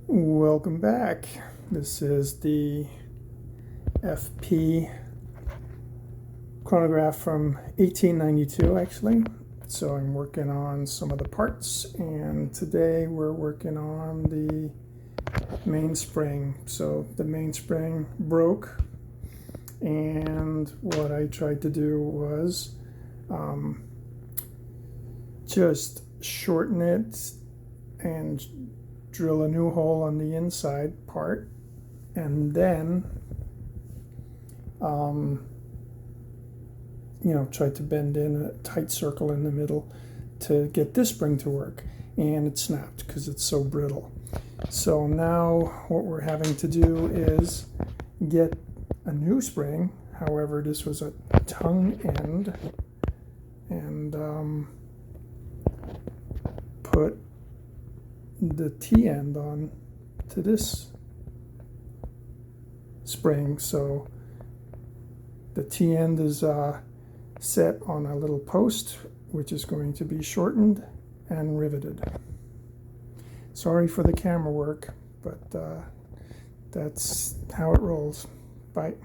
Welcome back. This is the FP chronograph from 1892 actually. So I'm working on some of the parts, and today we're working on the mainspring. So the mainspring broke, and what I tried to do was just shorten it and drill a new hole on the inside part, and then try to bend in a tight circle in the middle to get this spring to work, and it snapped because it's so brittle. So now what we're having to do is get a new spring. However, this was a toung end, and put the T end on to this spring. So the T end is set on a little post, which is going to be shortened and riveted. Sorry for the camera work, but that's how it rolls. Bye.